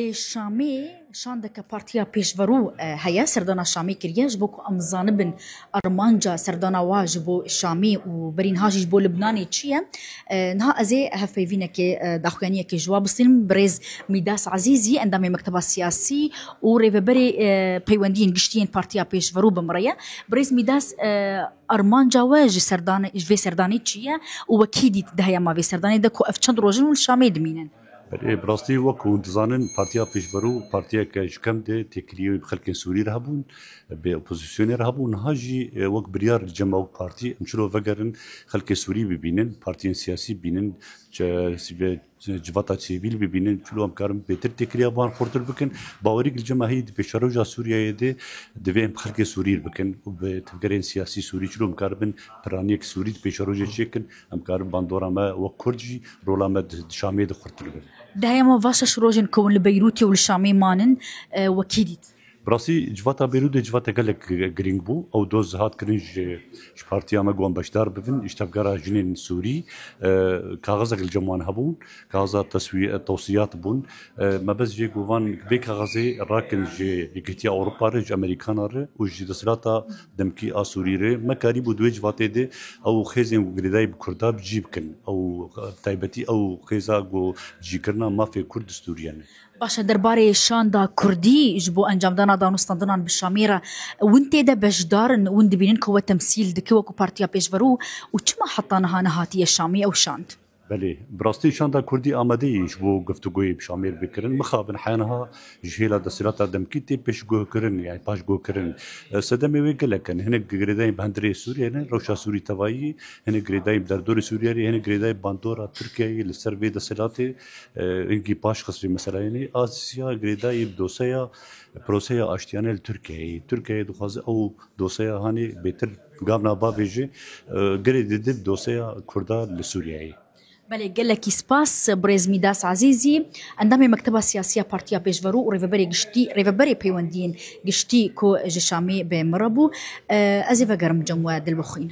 الشامي شاندك بارتيا بيشفرو هيا سردانا الشامي كرياج بوكو أمزانبن أرمانجا سردانا واجبو الشامي وبرين هاجي بو لبناني تشيا نها أزي هفيفينا كي داخوانية كي جواب الصين بريز ميداس عزيزي عندما مكتبة السياسي وريفبري بيواندين قشتين بارتيا بيشفرو بمريا بريز ميداس أرمانجا واج سرداني في سرداني تشيا وكيدي دهيا ما في سرداني دكو أفتشند روجن والشامي دمينن براستي وكو دزانن بارتيا بيشبرو بارتيا كجكم دي تكريو بخلق سوري رهبون بأوبوزيسيون رهبون هاجي وك بريار الجماعة بارتي مشلو فقرن خلق سوري ببينن بارتيين سياسي ببينن جواتا سيفيل ببينن شلو امكارم بيتر تكريا بان خورتر بكن باوريك الجماهير دي بشروجا سوريا دي دبي خلق سوري بكن وبتفكرين سياسي سوري شلو امكاربن برانيك سوري بشروجا شيكن امكارم باندورا ما وكردجي رولا ما شامي دي خورتر بكن دهيما فاشش روجن كون لبيروتي والشامي مانن وكيديت براسي جواتا بيرود جواتا قالك جرينج بو او دوز هات كرنج بارتيا ما قوان باشدار بفن اشتفقرا جنين سوري كاغزك الجموان هبون كاغزا توصيات بون ما بس جي قوان بي كاغزي راكن جي يكتيا اوروبا رج امريكان ر وجي دسلاتا دمكي اسوري ر ما كاريبو دوي جواتي دي او خيزن غريداي بكردا بجيبكن او تايبتي او خيزا جو جيكرنا ما في كرد ستوريان باشا درباري شاندا كردي جبو انجام دانا دانوستاندنان بالشاميرة وانت دا بجدار وند بينن كوا تمثيل دكوا كو بارتيا بيشفرو وچما حطانا نهاتي الشامي او شاند بله براستي شاندا كردي آماده جبو گفتگوی بشامير بكرن مخابن حينها جهيلا دسلاتا دمكيتي بيش جو كرن يعني باش جو كرن سدمي ويقلكن هنا جريداي بهندري سوريا هنا روشا سوري تواي هنا جريداي بدردوري سوريا هنا جريداي باندورا تركيا للسربي دسلاتي انجي باش خصري مثلا يعني اسيا جريداي بدوسيا بروسيا اشتيانه تركيا دخواز او دوسيا هاني بيتر قامنا بابيجي جريدي دوسيا كردا لسوريا بله قال لك سباس بريز ميداس عزيزي عندما مكتبة سياسية بارتيا بيشفرو وريفبري قشتي ريفبري بيواندين قشتي كو جشامي بمربو ازي فقرم جموا دلبخين